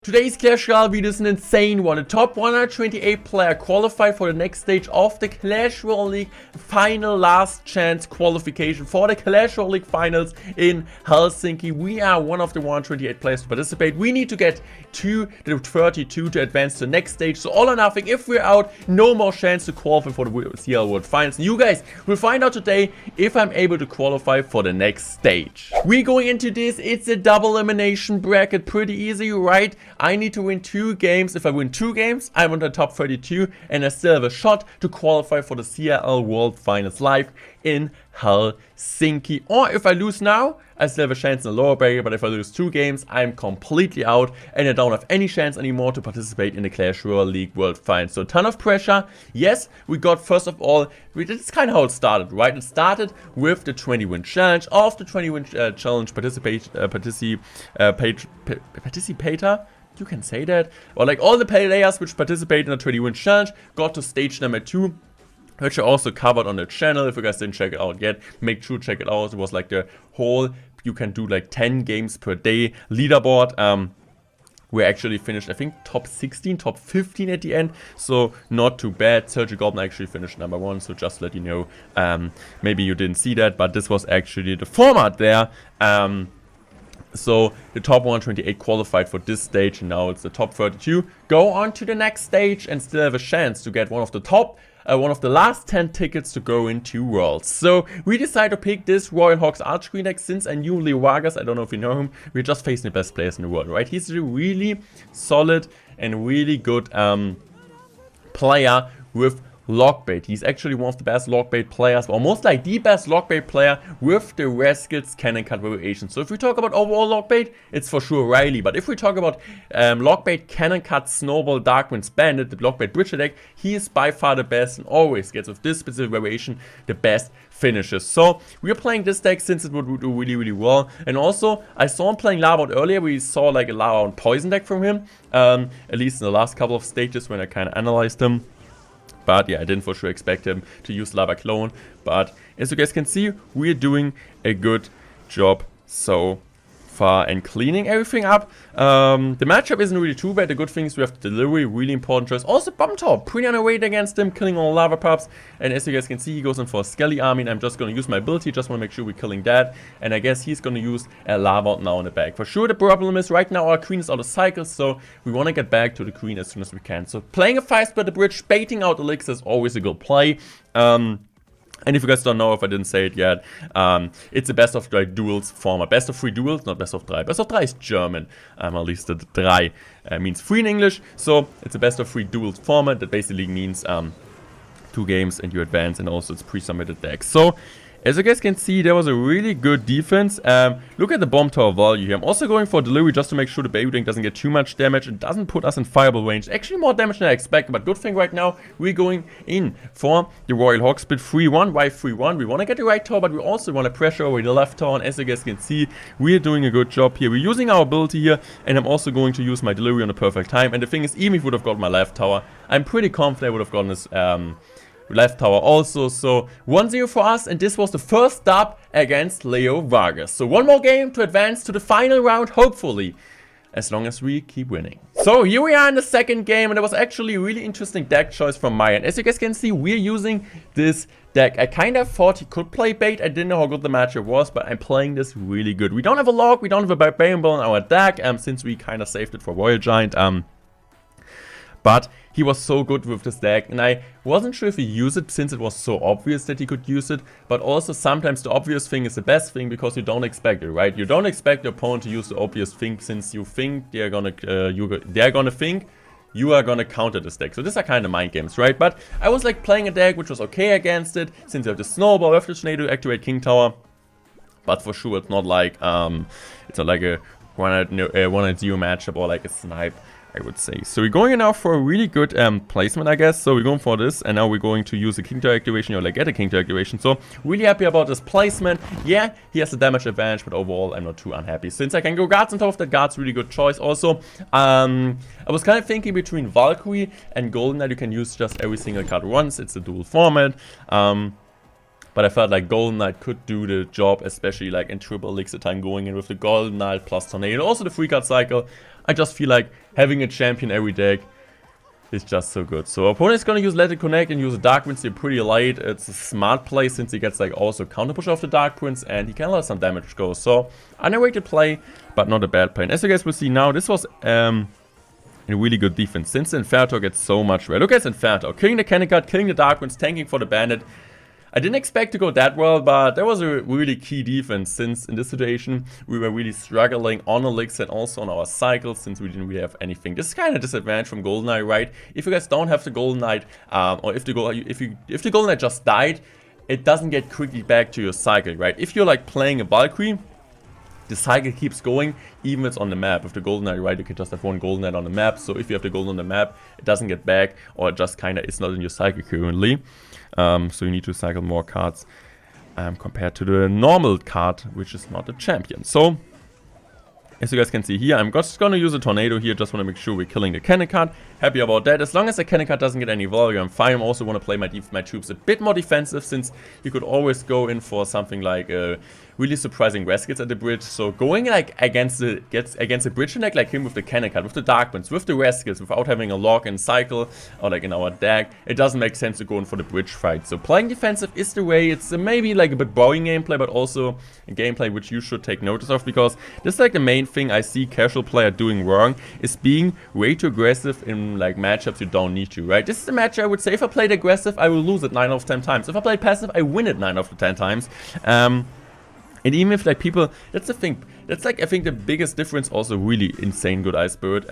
Today's Clash Royale video is an insane one. The top 128 player qualified for the next stage of the Clash Royale League final last chance qualification for the Clash Royale League finals in Helsinki. We are one of the 128 players to participate. We need to get to the 32 to advance to the next stage. So all or nothing. If we're out, no more chance to qualify for the CRL World Finals. You guys will find out today if I'm able to qualify for the next stage. We're going into this. It's a double elimination bracket. Pretty easy, right? I need to win 2 games. If I win 2 games, I'm on the top 32 and I still have a shot to qualify for the CRL World Finals live in Helsinki. Or if I lose now, I still have a chance in the lower bracket, but if I lose 2 games, I'm completely out and I don't have any chance anymore to participate in the Clash Royale League World Finals. So a ton of pressure. Yes, we got first of all, this is kind of how it started, right? It started with the 20-win challenge. Of the 20-win challenge participator, you can say that, or like all the players which participate in the 20-win challenge got to stage number 2, which I also covered on the channel. If you guys didn't check it out yet, make sure to check it out. It was like the whole, you can do like 10 games per day leaderboard. We actually finished, I think, top 16, top 15 at the end, so not too bad. Sergio Goldman actually finished number 1, so just to let you know, maybe you didn't see that, but this was actually the format there. So the top 128 qualified for this stage, and now it's the top 32. Go on to the next stage and still have a chance to get one of the last 10 tickets to go into Worlds. So we decided to pick this Royal Hawks Archqueen deck since I knew Leo Vargas. I don't know if you know him. We're just facing the best players in the world, right? He's a really solid and really good player with Lockbait. He's actually one of the best Lockbait players, or almost like the best Lockbait player with the Raskets Cannon Cut variation. So if we talk about overall Lockbait, it's for sure Riley. But if we talk about Lockbait, Cannon Cut, Snowball, Darkwind's Bandit, the Lockbait Bridger deck, he is by far the best and always gets with this specific variation the best finishes. So we are playing this deck since it would do really, really well. And also, I saw him playing Lava earlier. We saw like a Lava and Poison deck from him, at least in the last couple of stages when I kind of analyzed him. But yeah, I didn't for sure expect him to use Lava Clone. But as you guys can see, we're doing a good job so far and cleaning everything up. The matchup isn't really too bad. The good thing is we have the delivery, really important choice. Also Bomb Tower, pretty underrated against him, killing all Lava Pups. And as you guys can see, he goes in for a Skelly Army, and I'm just going to use my ability. Just want to make sure we're killing that. And I guess he's going to use a Lava now in the back. For sure, the problem is right now our Queen is out of cycle, so we want to get back to the Queen as soon as we can. So playing a 5-splitter bridge, baiting out Elixir is always a good play. And if you guys don't know, if I didn't say it yet, it's a best of 3 duels format. Best of 3 duels, not best of 3. Best of 3 is German. At least the 3 means 3 in English. So it's a best of 3 duels format. That basically means 2 games and you advance, and also it's pre-submitted decks. So as you guys can see, there was a really good defense. Look at the Bomb Tower value here. I'm also going for delivery just to make sure the Baby Tank doesn't get too much damage. It doesn't put us in fireball range. Actually more damage than I expected, but good thing right now, we're going in for the Royal Hawk split 3-1. Why 3-1? We want to get the right tower, but we also want to pressure over the left tower. And as you guys can see, we're doing a good job here. We're using our ability here, and I'm also going to use my delivery on the perfect time. And the thing is, even if we would have got my left tower, I'm pretty confident I would have gotten this left tower also. So 1-0 for us, and this was the first dub against Leo Vargas. So one more game to advance to the final round, hopefully, as long as we keep winning. So here we are in the second game, and it was actually a really interesting deck choice from my end. As you guys can see, we're using this deck. I kind of thought he could play bait. I didn't know how good the matchup was, but I'm playing this really good. We don't have a log, we don't have a Barbarian Ball in our deck, since we kind of saved it for Royal Giant. But he was so good with this deck, and I wasn't sure if he used it since it was so obvious that he could use it. But also sometimes the obvious thing is the best thing because you don't expect it, right? You don't expect your opponent to use the obvious thing since you think they're gonna think you are gonna counter this deck. So these are kind of mind games, right? But I was like playing a deck which was okay against it since you have the Snowball, you have the tornado to activate King Tower. But for sure it's not like a 1-0 matchup or like a snipe, I would say. So we're going now for a really good placement, I guess. So we're going for this, and now we're going to use a King Tower activation, or like get a King Tower activation. So really happy about this placement. Yeah, he has a damage advantage, but overall I'm not too unhappy. Since I can go guards on top of that, guards really good choice. Also, I was kind of thinking between Valkyrie and Golden Knight, you can use just every single card once. It's a dual format. But but I felt like Golden Knight could do the job, especially like in triple elixir time going in with the Golden Knight plus Tornado. Also the 3-card cycle. I just feel like having a champion every deck is just so good. So opponent's gonna use Let It Connect and use a Dark Prince here pretty light. It's a smart play since he gets like also counter push off the Dark Prince and he can let some damage go. So underrated play, but not a bad play. And as you guys will see now, this was a really good defense since Inferno gets so much red. Look at Inferno, killing the Cannon Card, killing the Dark Prince, tanking for the Bandit. I didn't expect to go that well, but that was a really key defense since in this situation we were really struggling on Elixir and also on our cycles since we didn't really have anything. This is kind of disadvantage from Golden Knight, right? If you guys don't have the Golden Knight, or if the Golden Knight just died, it doesn't get quickly back to your cycle, right? If you're like playing a Valkyrie, the cycle keeps going even if it's on the map. With the Golden Knight, right, you can just have one Golden Knight on the map. So if you have the Golden on the map, it doesn't get back or it just kind of is not in your cycle currently. So you need to cycle more cards compared to the normal card, which is not a champion. So as you guys can see here, I'm just going to use a Tornado here. Just want to make sure we're killing the Cannon Card. Happy about that. As long as the Cannon Card doesn't get any value, I'm fine. I also want to play my troops a bit more defensive since you could always go in for something like really surprising Rescues at the bridge. So going like against a bridge deck like him with the Cannon Card, with the Dark Prince, with the Rescues, without having a lock and cycle or like in our deck, it doesn't make sense to go in for the bridge fight. So playing defensive is the way. It's maybe like a bit boring gameplay, but also a gameplay which you should take notice of, because this is like the main thing I see casual player doing wrong, is being way too aggressive in like matchups you don't need to, right? This is the match I would say if I played aggressive, I will lose it 9 out of 10 times. If I played passive, I win it 9 out of 10 times. And even if like people, that's the thing, that's like I think the biggest difference, also really insane good Ice Spirit.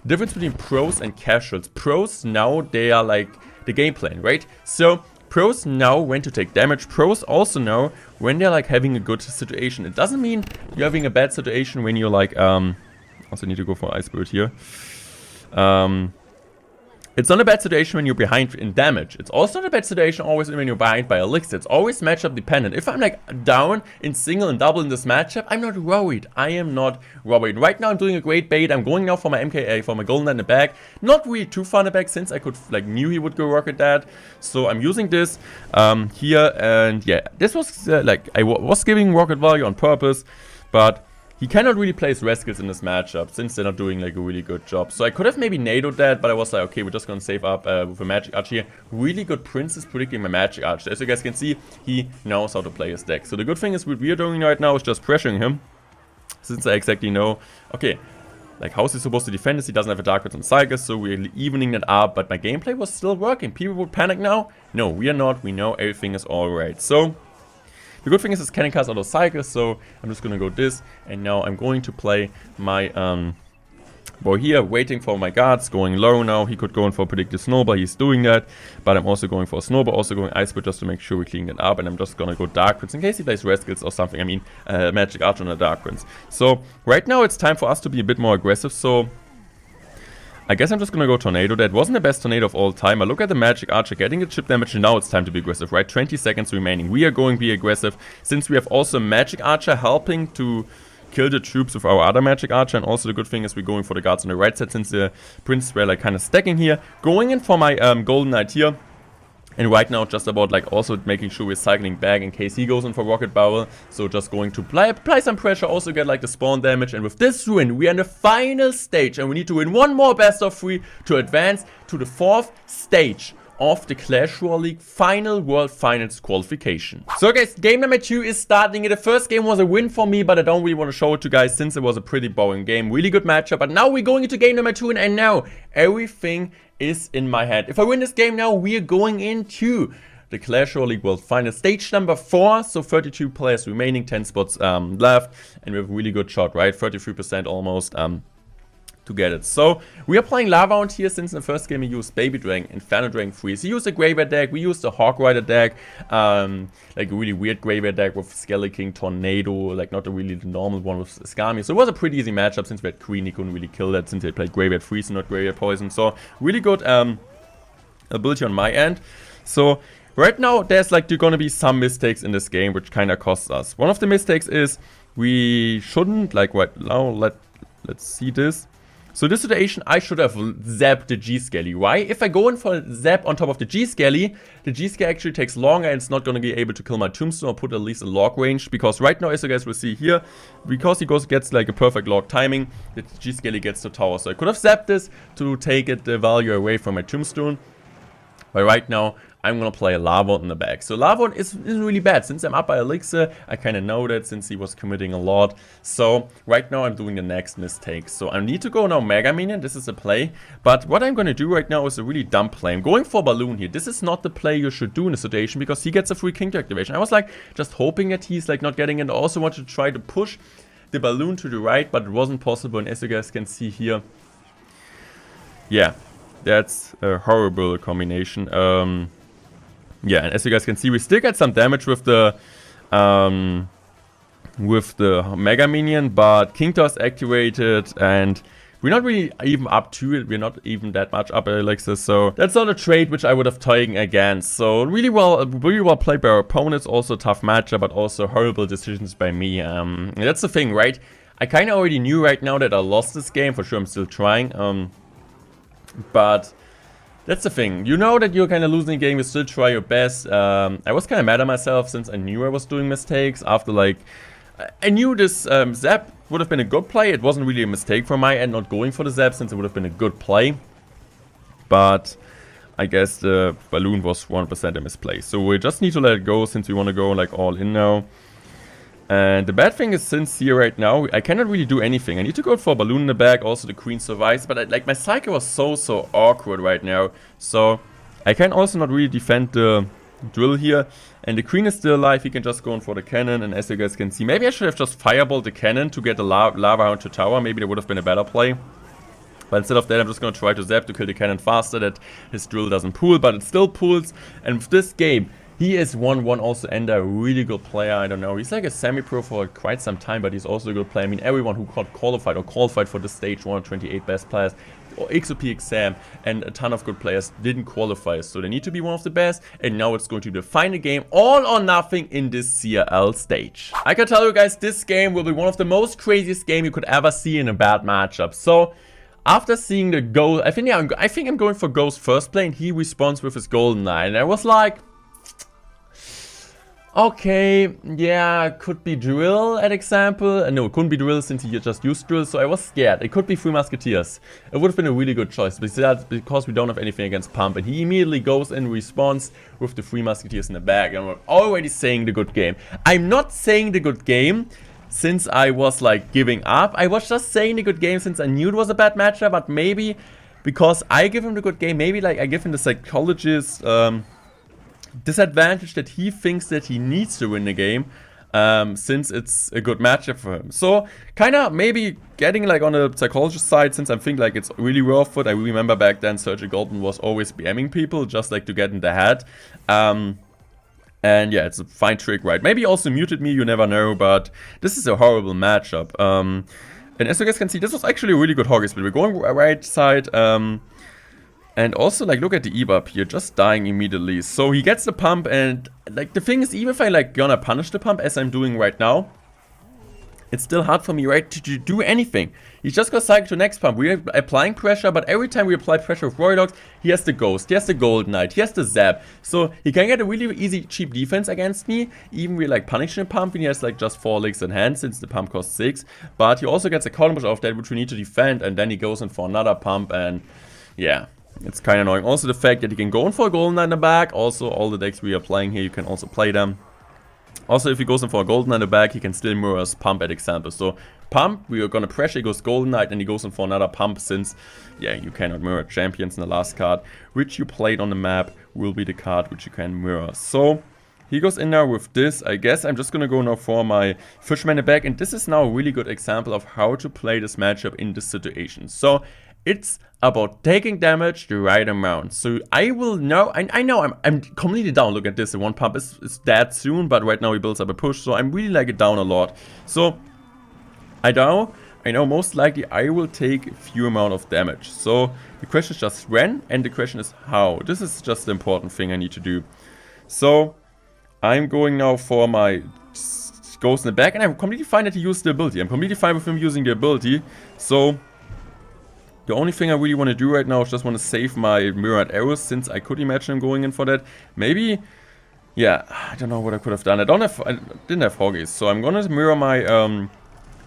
Difference between pros and casuals. Pros now, they are like the game plan, right? So pros know when to take damage. Pros also know when they're like having a good situation. It doesn't mean you're having a bad situation when you're like also need to go for Ice Spirit here. It's not a bad situation when you're behind in damage. It's also not a bad situation always when you're behind by Elixir. It's always matchup dependent. If I'm like down in single and double in this matchup, I'm not worried. I am not worried. Right now I'm doing a great bait. I'm going now for my MKA, for my Golden Knight in the back. Not really too far in the back since I could like knew he would go rocket that. So I'm using this here, and yeah, this was like I was giving rocket value on purpose, but he cannot really place Rescues in this matchup since they're not doing like a really good job. So I could have maybe NATO'd that, but I was like, okay, we're just gonna save up with a Magic Arch here. Really good Princess predicting my Magic Arch. As you guys can see, he knows how to play his deck. So the good thing is what we're doing right now is just pressuring him, since I exactly know, okay, like how is he supposed to defend this? He doesn't have a Dark Prince on Cycle, so we're evening that up, but my gameplay was still working. People would panic now? No, we are not. We know everything is alright. So the good thing is this Cannon Card's out of cycle, so I'm just gonna go this, and now I'm going to play my boy here, waiting for my guards, going low now. He could go in for a predictive snowball, he's doing that, but I'm also going for a snowball, also going Ice Spirit just to make sure we clean it up, and I'm just gonna go Dark Prince in case he plays Rescues or something. I mean, Magic Arch on a Dark Prince. So right now it's time for us to be a bit more aggressive, so I guess I'm just gonna go Tornado. That wasn't the best Tornado of all time. I look at the Magic Archer getting the chip damage, and now it's time to be aggressive, right? 20 seconds remaining. We are going to be aggressive since we have also Magic Archer helping to kill the troops with our other Magic Archer. And also the good thing is we're going for the guards on the right side since the Prince were like kind of stacking here. Going in for my Golden Knight here. And right now, just about like also making sure we're cycling back in case he goes in for Rocket Barrel. So just going to apply some pressure, also get like the spawn damage. And with this win, we are in the final stage. And we need to win one more best of 3 to advance to the 4th stage of the Clash Royale League Final World Finals qualification. So guys, game number 2 is starting. The first game was a win for me, but I don't really want to show it to you guys since it was a pretty boring game. Really good matchup. But now we're going into game number 2, and now everything is in my hand. If I win this game now, we are going into the Clash Royale League World Final stage number 4. So 32 players remaining, 10 spots left, and we have a really good shot, right? 33% almost to get it. So we are playing Lavahound here since in the first game we used Baby Dragon, Inferno Dragon Freeze. We used a Graveyard deck, we used a Hawk Rider deck, like a really weird Graveyard deck with Skelly King, Tornado, like not a really normal one with Skami. So it was a pretty easy matchup since we had Queen, he couldn't really kill that since they played Graveyard Freeze and not Graveyard Poison. So really good ability on my end. So right now there's like gonna be some mistakes in this game which kind of costs us. One of the mistakes is we shouldn't like right now, let's see this. So this situation, I should have zapped the G-Skelly. Why? If I go in for a zap on top of the G-Skelly actually takes longer and it's not going to be able to kill my Tombstone or put at least a log range. Because right now, as you guys will see here, because he gets like a perfect log timing, the G-Skelly gets to tower. So I could have zapped this to take the value away from my Tombstone. But right now, I'm gonna play Lavon in the back. So Lavon isn't really bad. Since I'm up by Elixir, I kind of know that since he was committing a lot. So right now I'm doing the next mistake. So I need to go now Mega Minion. This is a play. But what I'm gonna do right now is a really dumb play. I'm going for Balloon here. This is not the play you should do in a situation because he gets a free King activation. I was like just hoping that he's like not getting it. I also wanted to try to push the Balloon to the right, but it wasn't possible. And as you guys can see here, yeah, that's a horrible combination. Yeah, and as you guys can see, we still get some damage with the Mega Minion, but King Toss activated, and we're not really even up to it. We're not even that much up at Elixir, so that's not a trade which I would have taken against. So really well played by our opponents. Also a tough matchup, but also horrible decisions by me. That's the thing, right? I kind of already knew right now that I lost this game. For sure, I'm still trying. But that's the thing. You know that you're kind of losing the game, you still try your best. I was kind of mad at myself since I knew I was doing mistakes. After like, I knew this zap would have been a good play. It wasn't really a mistake from my end not going for the zap since it would have been a good play. But I guess the Balloon was 1% a misplay. So we just need to let it go since we want to go like all in now. And the bad thing is, since here right now, I cannot really do anything. I need to go for a Balloon in the back. Also, the Queen survives. But like my cycle was so awkward right now. So I can also not really defend the drill here. And the Queen is still alive. He can just go in for the cannon. And as you guys can see, maybe I should have just fireballed the cannon to get the lava out to tower. Maybe that would have been a better play. But instead of that, I'm just going to try to zap to kill the cannon faster. That his drill doesn't pool, but it still pools. And with this game, he is 1-1 also and a really good player. I don't know. He's like a semi-pro for quite some time, but he's also a good player. I mean, everyone who got qualified for the stage 128 best players, or XOP exam, and a ton of good players didn't qualify. So they need to be one of the best. And now it's going to be the final game, all or nothing in this CRL stage. I can tell you guys, this game will be one of the most craziest games you could ever see in a bad matchup. So after seeing the goal, I think I'm going for Ghost first play, and he responds with his Golden Knight. And I was like, okay, yeah, could be Drill at example. No, it couldn't be Drill since he just used Drill, so I was scared. It could be Three Musketeers. It would have been a really good choice, because we don't have anything against Pump. And he immediately goes in response with the Three Musketeers in the back. And we're already saying the good game. I'm not saying the good game since I was like giving up. I was just saying the good game since I knew it was a bad matchup, but maybe because I give him the good game, maybe like I give him the psychologist disadvantage that he thinks that he needs to win the game, since it's a good matchup for him. So kind of maybe getting like on the psychologist side, since I think like it's really worth it. I remember back then Sergio Golden was always BMing people just like to get in the head. And yeah, it's a fine trick, right? Maybe also muted me, you never know, but this is a horrible matchup. And as you guys can see, this was actually a really good Hoggy split. We're going right side, and also, like, look at the EBUP here, just dying immediately. So he gets the pump, and, like, the thing is, even if I, like, gonna punish the pump, as I'm doing right now, it's still hard for me, right, to do anything. He's just gonna cycle to next pump. We're applying pressure, but every time we apply pressure with Royal Dogs, he has the Ghost, he has the Golden Knight, he has the Zap. So he can get a really easy, cheap defense against me. Even we're, like, punishing the pump, and he has, like, just 4 licks in hand, since the pump costs 6. But he also gets a column push off that, which we need to defend, and then he goes in for another pump, and, yeah. It's kind of annoying. Also the fact that you can go in for a Golden Knight in the back. Also all the decks we are playing here, you can also play them. Also if he goes in for a Golden Knight in the back, he can still mirror us Pump at example. So Pump, we are going to pressure, he goes Golden Knight, and he goes in for another Pump, since, yeah, you cannot mirror champions in the last card. Which you played on the map will be the card which you can mirror. So he goes in now with this. I guess I'm just going to go now for my Fisherman in the back. And this is now a really good example of how to play this matchup in this situation. So it's about taking damage the right amount. So I will know, I know I'm completely down. Look at this, the one pump is dead soon, but right now he builds up a push, so I'm really like it down a lot. So I know most likely I will take a few amount of damage. So the question is just when, and the question is how. This is just the important thing I need to do. So I'm going now for my Ghost in the back, and I'm completely fine that he used the ability. I'm completely fine with him using the ability. So The only thing I really want to do right now is just want to save my mirrored arrows, since I could imagine him going in for that. Maybe, yeah, I don't know what I could have done. I didn't have Hoggies, so I'm gonna mirror my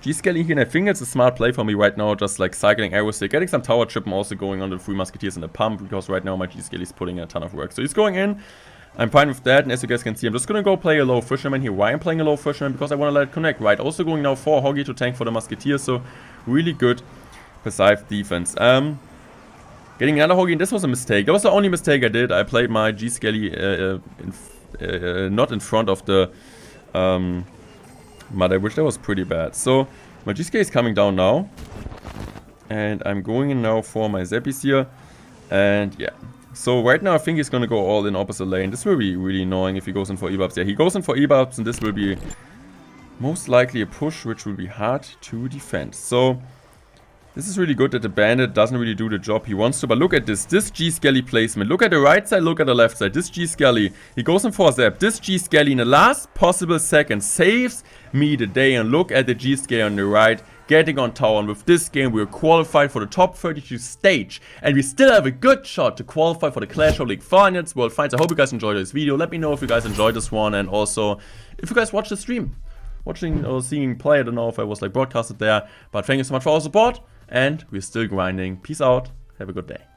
G-Skelly here, and I think it's a smart play for me right now, just like cycling arrows here, getting some tower chip and also going on the 3 Musketeers and the pump, because right now my G-Skelly is putting in a ton of work. So he's going in. I'm fine with that, and as you guys can see, I'm just gonna go play a low fisherman here. Why I'm playing a low fisherman? Because I want to let it connect, right? Also going now for Hoggy to tank for the Musketeers, so really good passive defense. Getting another Hoggy, and this was a mistake. That was the only mistake I did. I played my G-Skelly not in front of the mud, which that was pretty bad. So my G-Skelly is coming down now, and I'm going in now for my Zappies here, and yeah. So right now I think he's gonna go all in opposite lane. This will be really annoying if he goes in for E-Bubs. Yeah, he goes in for E-Bubs, and this will be most likely a push, which will be hard to defend. So this is really good that the bandit doesn't really do the job he wants to. But look at this G-Skelly placement. Look at the right side, look at the left side. This G-Skelly, he goes in for a Zap. This G-Skelly in the last possible second saves me the day. And look at the G-Skelly on the right, getting on tower. And with this game, we're qualified for the top 32 stage. And we still have a good shot to qualify for the Clash of League Finals, World Finals. I hope you guys enjoyed this video. Let me know if you guys enjoyed this one. And also, if you guys watched the stream. Watching or seeing play, I don't know if I was like broadcasted there. But thank you so much for all the support. And we're still grinding. Peace out. Have a good day.